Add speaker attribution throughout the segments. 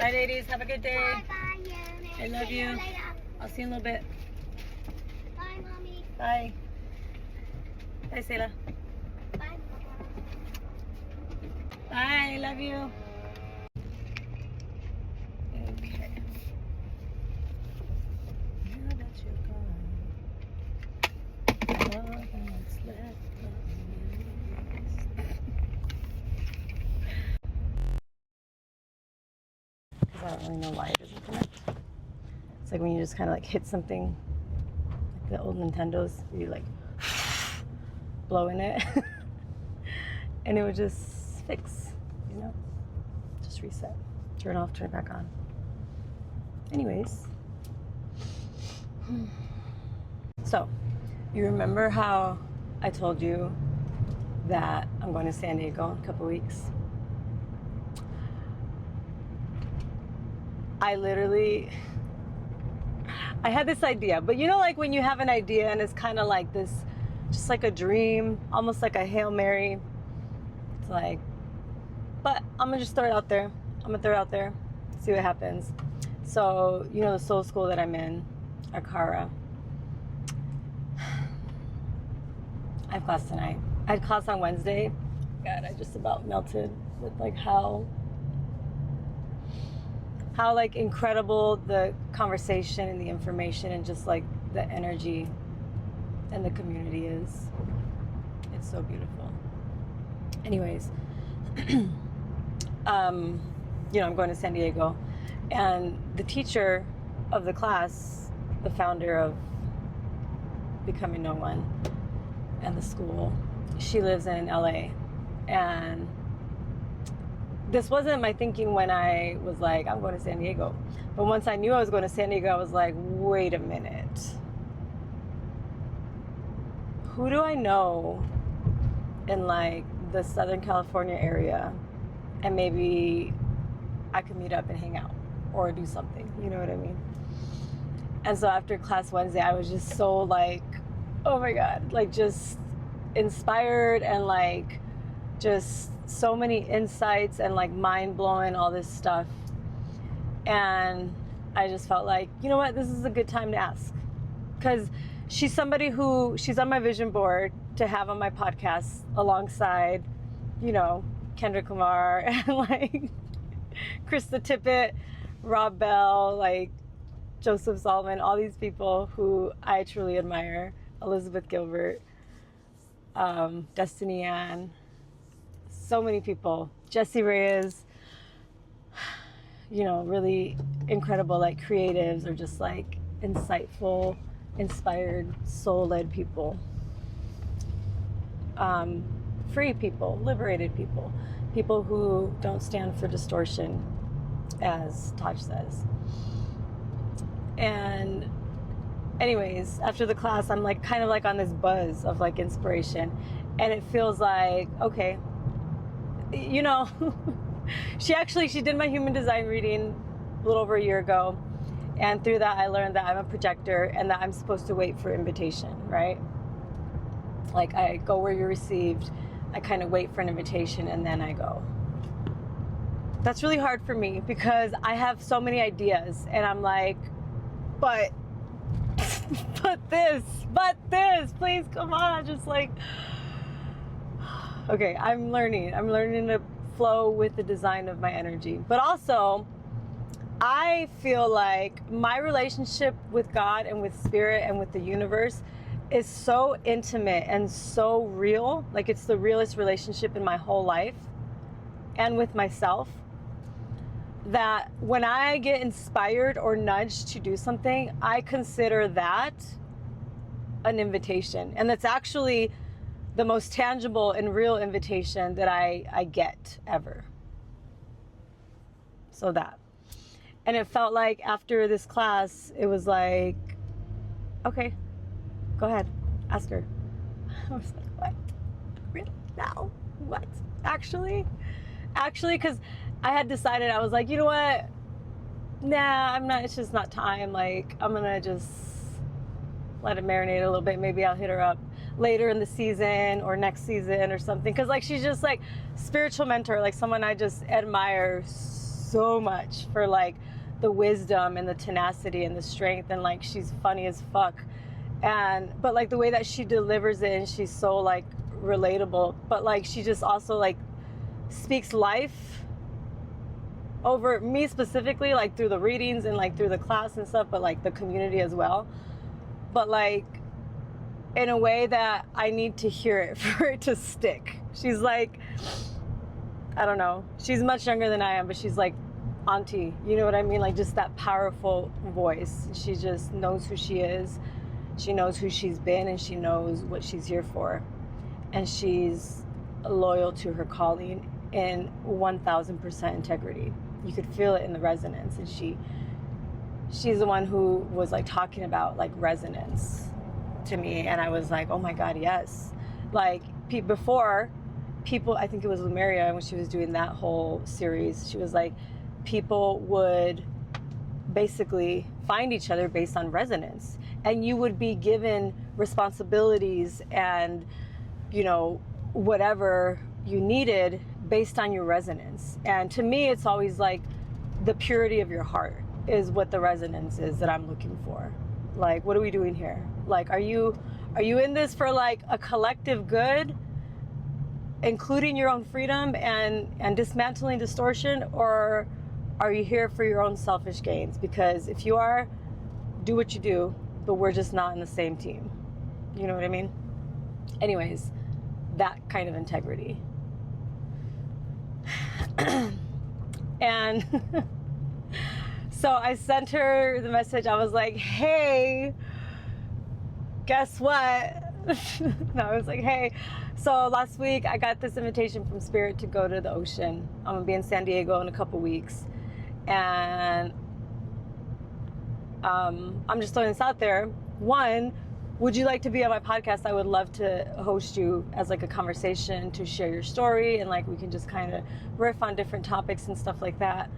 Speaker 1: Bye, ladies. Have a good day.
Speaker 2: Bye-bye.
Speaker 1: I love you. I'll see you in a little bit.
Speaker 2: Bye, Mommy.
Speaker 1: Bye. Bye, Sayla.
Speaker 2: Bye.
Speaker 1: Bye. Love you. Okay. Now that you're gone, all that's left of me is... Because I don't really know why it doesn't connect. It's like when you just kind of like hit something, like the old Nintendos, you like blow in it, and it would just fix, you know, just reset, turn off, turn it back on. Anyways, so you remember how I told you that I'm going to San Diego in a couple weeks? I had this idea, but you know, like when you have an idea and it's kind of like this, just like a dream, almost like a Hail Mary. It's like, but I'm gonna just throw it out there. I'm gonna throw it out there, see what happens. So, you know, the soul school that I'm in, Akara. I have class tonight. I had class on Wednesday. God, I just about melted with like how like incredible the conversation and the information and just like the energy and the community is. It's so beautiful. Anyways, you know, I'm going to San Diego, and the teacher of the class, the founder of Becoming No One and the school, she lives in LA, and this wasn't my thinking when I was like, I'm going to San Diego. But once I knew I was going to San Diego, I was like, wait a minute. Who do I know in like the Southern California area? And maybe I could meet up and hang out or do something, you know what I mean? And so after class Wednesday, I was just so like, oh my God, like just inspired and like just so many insights and like mind blowing, all this stuff. And I just felt like, you know what, this is a good time to ask, because she's somebody who, she's on my vision board to have on my podcast alongside, you know, Kendrick Lamar and like Krista Tippett, Rob Bell, like Joseph Solomon, all these people who I truly admire, Elizabeth Gilbert, Destiny Ann, so many people, Jesse Reyes, you know, really incredible, like creatives or just like insightful, inspired, soul-led people, free people, liberated people, people who don't stand for distortion, as Taj says. And anyways, after the class, I'm like kind of like on this buzz of like inspiration, and it feels like, okay, you know, she did my human design reading a little over a year ago, and through that I learned that I'm a projector and that I'm supposed to wait for invitation, right? Like I go where you're received, I kind of wait for an invitation and then I go. That's really hard for me because I have so many ideas and I'm like, but this, please come on, just like, okay, I'm learning to flow with the design of my energy. But also, I feel like my relationship with God and with spirit and with the universe is so intimate and so real. Like it's the realest relationship in my whole life and with myself, that when I get inspired or nudged to do something, I consider that an invitation. And that's actually the most tangible and real invitation that I get ever. So that. And it felt like after this class, it was like, okay, go ahead, ask her. I was like, what? Really? Now? What? Actually, because I had decided, I was like, you know what? Nah, I'm not, it's just not time. Like, I'm gonna just let it marinate a little bit. Maybe I'll hit her up later in the season or next season or something. Cause like, she's just like spiritual mentor, like someone I just admire so much for like the wisdom and the tenacity and the strength, and like she's funny as fuck. But like the way that she delivers it, and she's so like relatable, but like she just also like speaks life over me specifically, like through the readings and like through the class and stuff, but like the community as well, but like in a way that I need to hear it for it to stick. She's like, I don't know, she's much younger than I am, but she's like auntie, you know what I mean? Like just that powerful voice. She just knows who she is, she knows who she's been, and she knows what she's here for, and she's loyal to her calling in 1000% integrity. You could feel it in the resonance, and she's the one who was like talking about like resonance to me, and I was like, oh my god, yes. Like before, people, I think it was Lumeria when she was doing that whole series, she was like, people would basically find each other based on resonance, and you would be given responsibilities and, you know, whatever you needed based on your resonance. And to me, it's always like the purity of your heart is what the resonance is that I'm looking for. Like, what are we doing here? Like, are you in this for like a collective good, including your own freedom and dismantling distortion, or are you here for your own selfish gains? Because if you are, do what you do, but we're just not in the same team. You know what I mean? Anyways, that kind of integrity. And so I sent her the message. I was like, hey, guess what? No, I was like, hey, so last week I got this invitation from Spirit to go to the ocean. I'm gonna be in San Diego in a couple weeks, and I'm just throwing this out there. One, would you like to be on my podcast? I would love to host you as like a conversation to share your story, and like we can just kind of riff on different topics and stuff like that.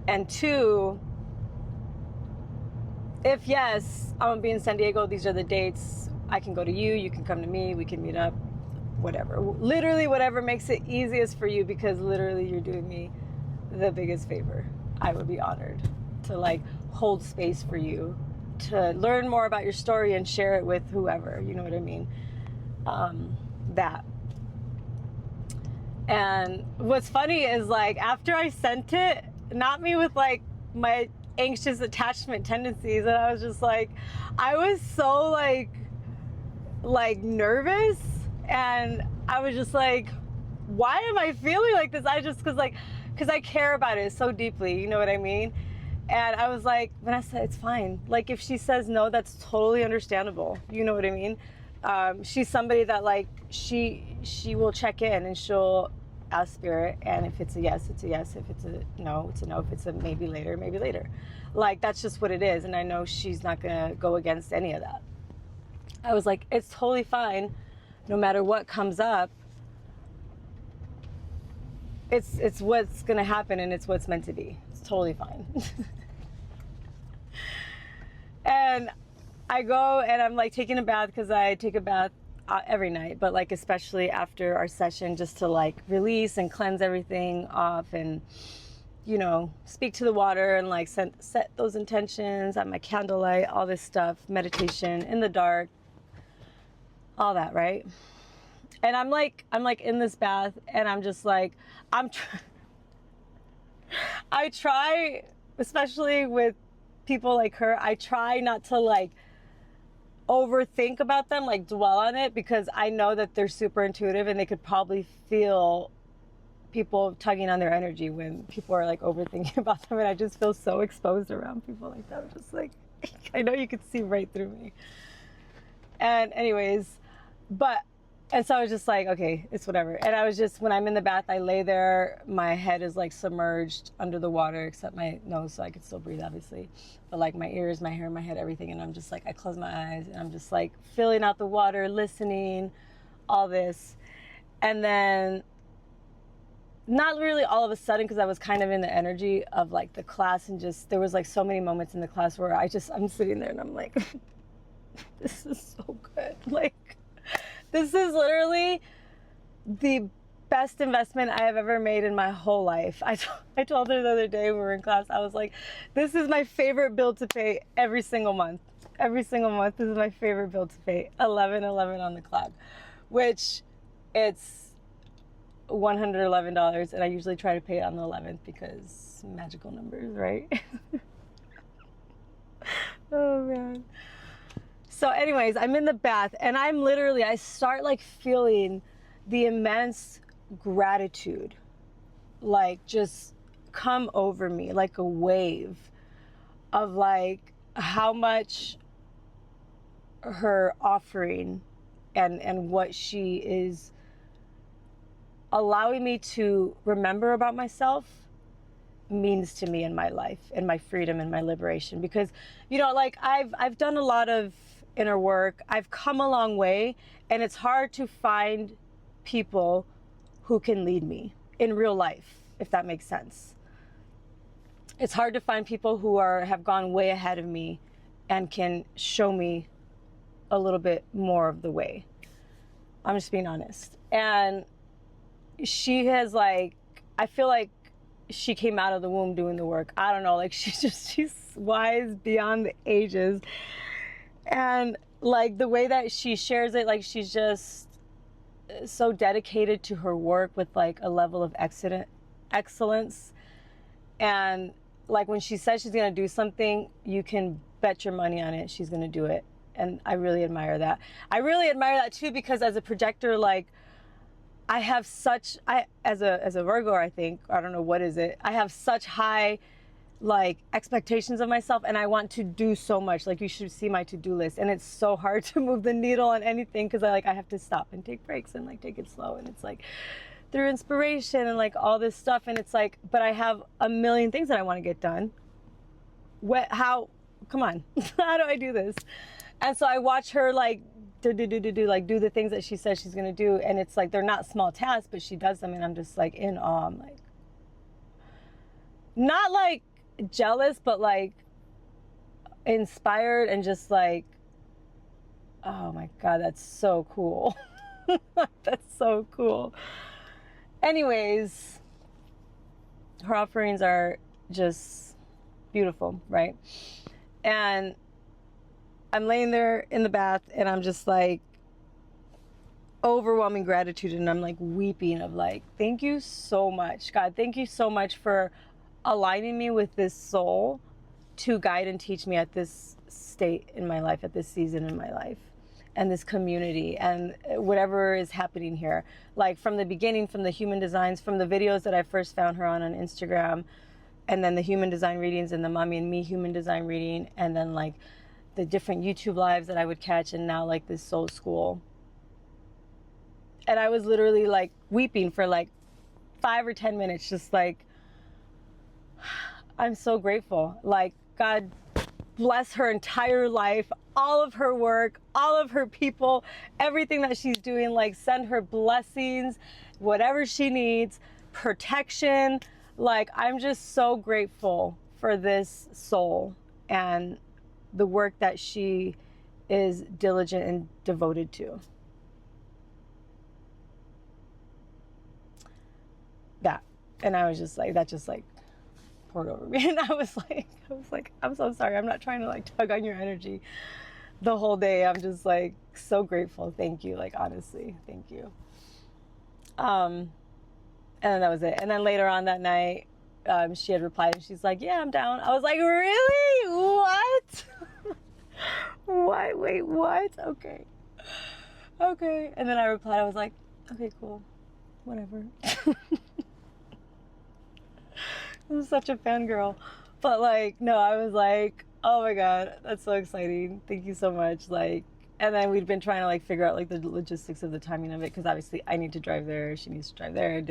Speaker 1: And two, if yes, I'm gonna be in San Diego, these are the dates. I can go to you, you can come to me, we can meet up, whatever. Literally whatever makes it easiest for you, because literally you're doing me the biggest favor. I would be honored to like hold space for you to learn more about your story and share it with whoever, you know what I mean? That. And what's funny is like after I sent it, not me with like my anxious attachment tendencies, and I was just like, I was so like nervous, and I was just like, why am I feeling like this? Because I care about it so deeply, you know what I mean? And I was like, Vanessa, it's fine. Like if she says no, that's totally understandable. You know what I mean? She's somebody that like, she will check in and she'll ask Spirit. And if it's a yes, it's a yes. If it's a no, it's a no. If it's a maybe later, maybe later. Like that's just what it is. And I know she's not gonna go against any of that. I was like, it's totally fine. No matter what comes up, it's what's gonna happen, and it's what's meant to be. It's totally fine. And I go and I'm like taking a bath, because I take a bath every night, but like especially after our session, just to like release and cleanse everything off, and you know, speak to the water, and like set those intentions at my candlelight, all this stuff, meditation in the dark, all that, right? And I'm like in this bath, and I'm just like, I try, especially with people like her, I try not to like overthink about them, like dwell on it, because I know that they're super intuitive, and they could probably feel people tugging on their energy when people are like overthinking about them. And I just feel so exposed around people like that. I'm just like, I know you could see right through me. And anyways, and so I was just like, okay, it's whatever. And I was just, when I'm in the bath, I lay there, my head is like submerged under the water, except my nose, so I could still breathe, obviously. But like my ears, my hair, my head, everything. And I'm just like, I close my eyes, and I'm just like filling out the water, listening, all this. And then not really all of a sudden, because I was kind of in the energy of like the class, and just, there was like so many moments in the class where I'm sitting there and I'm like, this is so good. Like, this is literally the best investment I have ever made in my whole life. I told her the other day we were in class, I was like, this is my favorite bill to pay every single month. Every single month, this is my favorite bill to pay. 11.11 on the clock, which it's $111, and I usually try to pay it on the 11th because magical numbers, right? Oh man. So anyways, I'm in the bath and I start like feeling the immense gratitude like just come over me like a wave of like how much her offering and what she is allowing me to remember about myself means to me in my life and my freedom and my liberation. Because like I've done a lot of inner work, I've come a long way, and it's hard to find people who can lead me in real life, if that makes sense. It's hard to find people who have gone way ahead of me and can show me a little bit more of the way. I'm just being honest. And she has like, I feel like she came out of the womb doing the work. I don't know, like she's wise beyond the ages. And like the way that she shares it, like she's just so dedicated to her work with like a level of excellence. And like when she says she's gonna do something, you can bet your money on it, she's gonna do it. And I really admire that. I really admire that too, because as a projector, like I have as a Virgo, I think, I don't know what is it, I have such high like expectations of myself, and I want to do so much. Like you should see my to-do list, and it's so hard to move the needle on anything because I have to stop and take breaks and like take it slow, and it's like through inspiration and like all this stuff, and it's like, but I have a million things that I want to get done. Come on, how do I do this? And so I watch her like do the things that she says she's gonna do, and it's like they're not small tasks, but she does them, and I'm just like in awe. I'm like not like jealous, but like inspired, and just like, oh my God, that's so cool. That's so cool. Anyways, her offerings are just beautiful, right? And I'm laying there in the bath, and I'm just like overwhelming gratitude, and I'm like weeping of like, thank you so much, God. Thank you so much for aligning me with this soul to guide and teach me at this state in my life, at this season in my life, and this community, and whatever is happening here. Like from the beginning, from the human designs, from the videos that I first found her on Instagram, and then the human design readings and the Mommy and Me human design reading, and then like the different YouTube lives that I would catch, and now like this soul school. And I was literally like weeping for like 5 or 10 minutes, just like, I'm so grateful. Like, God bless her entire life, all of her work, all of her people, everything that she's doing. Like, send her blessings, whatever she needs, protection. Like, I'm just so grateful for this soul and the work that she is diligent and devoted to. That. And I was just like, that just like poured over me. And I was like, I'm so sorry. I'm not trying to like tug on your energy the whole day. I'm just like so grateful. Thank you. Like, honestly, thank you. And then that was it. And then later on that night, she had replied, and she's like, yeah, I'm down. I was like, really? What? What? Wait, what? Okay. And then I replied, I was like, okay, cool. Whatever. I'm such a fangirl. But like, no, I was like, oh my God, that's so exciting. Thank you so much. Like, and then we'd been trying to like figure out like the logistics of the timing of it, because obviously I need to drive there, she needs to drive there,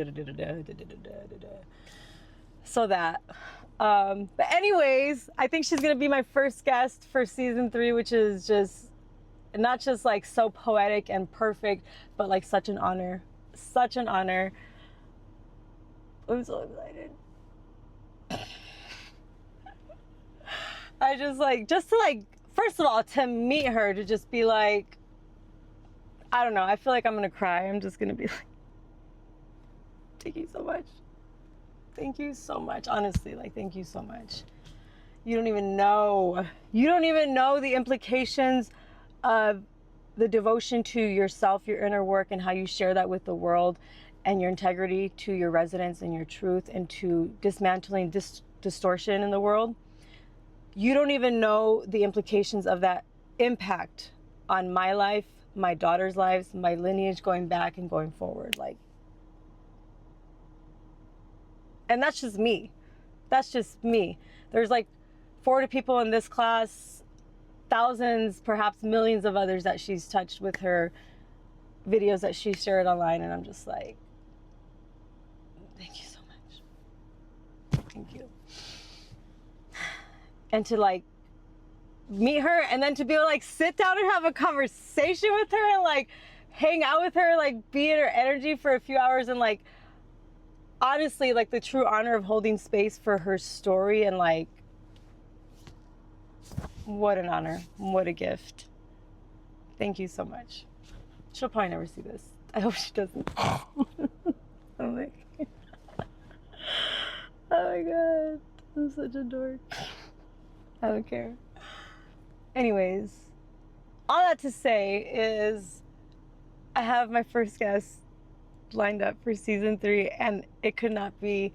Speaker 1: so that. But anyways, I think she's gonna be my first guest for season 3, which is just not just like so poetic and perfect, but like such an honor. Such an honor. I'm so excited. I just like, just to like, first of all, to meet her, to just be like, I don't know, I feel like I'm gonna cry. I'm just gonna be like, Thank you so much. Thank you so much. Honestly, like, thank you so much. You don't even know. You don't even know the implications of the devotion to yourself, your inner work, and how you share that with the world, and your integrity to your residents and your truth, and to dismantling distortion in the world. You don't even know the implications of that impact on my life, my daughter's lives, my lineage going back and going forward. Like, and that's just me. That's just me. There's like 40 people in this class, thousands, perhaps millions of others that she's touched with her videos that she shared online. And I'm just like, thank you so much. Thank you. And to like meet her, and then to be able to like sit down and have a conversation with her and like hang out with her, like be in her energy for a few hours, and like honestly, like the true honor of holding space for her story, and like, what an honor, what a gift. Thank you so much. She'll probably never see this. I hope she doesn't. I'm like, oh my God, I'm such a dork. I don't care. Anyways, all that to say is I have my first guest lined up for season 3, and it could not be,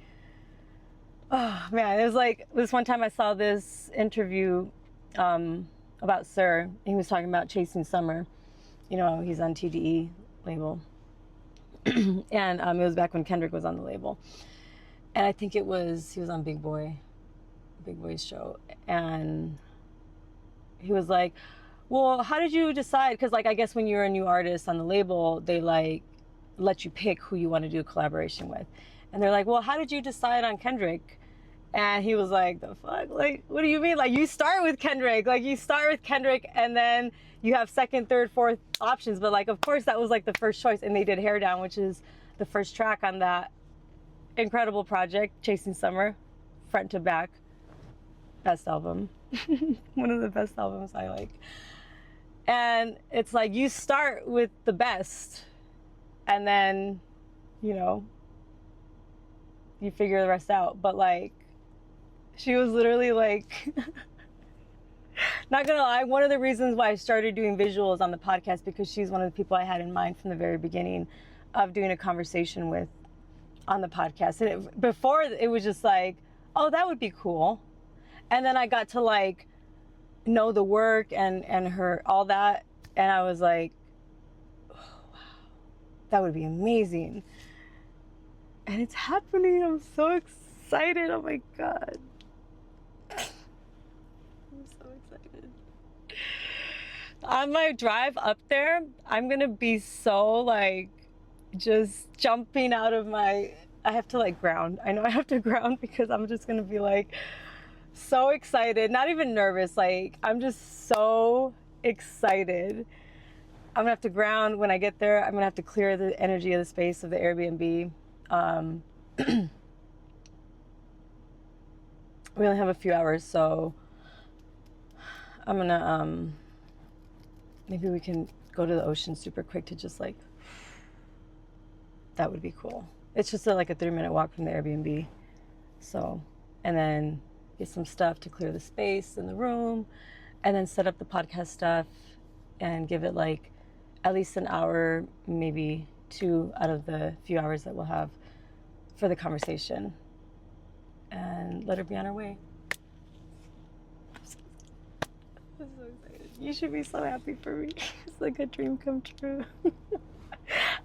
Speaker 1: oh man, it was like this one time I saw this interview about Sir. He was talking about chasing summer. You know, he's on TDE label. And it was back when Kendrick was on the label. And I think he was on Big Boy's show. And he was like, well, how did you decide? Because like, I guess when you're a new artist on the label, they like let you pick who you want to do a collaboration with. And they're like, well, how did you decide on Kendrick? And he was like, the fuck? Like, what do you mean? Like, you start with Kendrick. Like, you start with Kendrick, and then you have second, third, fourth options. But like, of course, that was like the first choice. And they did Hair Down, which is the first track on that incredible project, Chasing Summer, front to back. Best album. One of the best albums I like. And it's like, you start with the best, and then, you know, you figure the rest out. But like, she was literally like, not gonna lie, one of the reasons why I started doing visuals on the podcast, because she's one of the people I had in mind from the very beginning of doing a conversation with on the podcast. And before it was just like, oh, that would be cool. And then I got to like know the work and her, all that. And I was like, oh, wow, that would be amazing. And it's happening. I'm so excited. Oh my God. I'm so excited. On my drive up there, I'm gonna be so like, just jumping out of my, I have to like ground. I know I have to ground, because I'm just gonna be like so excited, not even nervous. Like, I'm just so excited. I'm gonna have to ground when I get there. I'm gonna have to clear the energy of the space of the Airbnb. We only have a few hours, so I'm gonna, maybe we can go to the ocean super quick to just like, that would be cool. It's just like a 3-minute walk from the Airbnb. So, and then get some stuff to clear the space in the room, and then set up the podcast stuff and give it like at least an hour, maybe 2 out of the few hours that we'll have for the conversation, and let her be on her way. I'm so excited. You should be so happy for me. It's like a dream come true.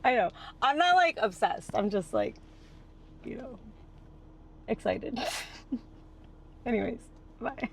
Speaker 1: I know. I'm not like obsessed. I'm just like, you know, excited. Anyways, bye.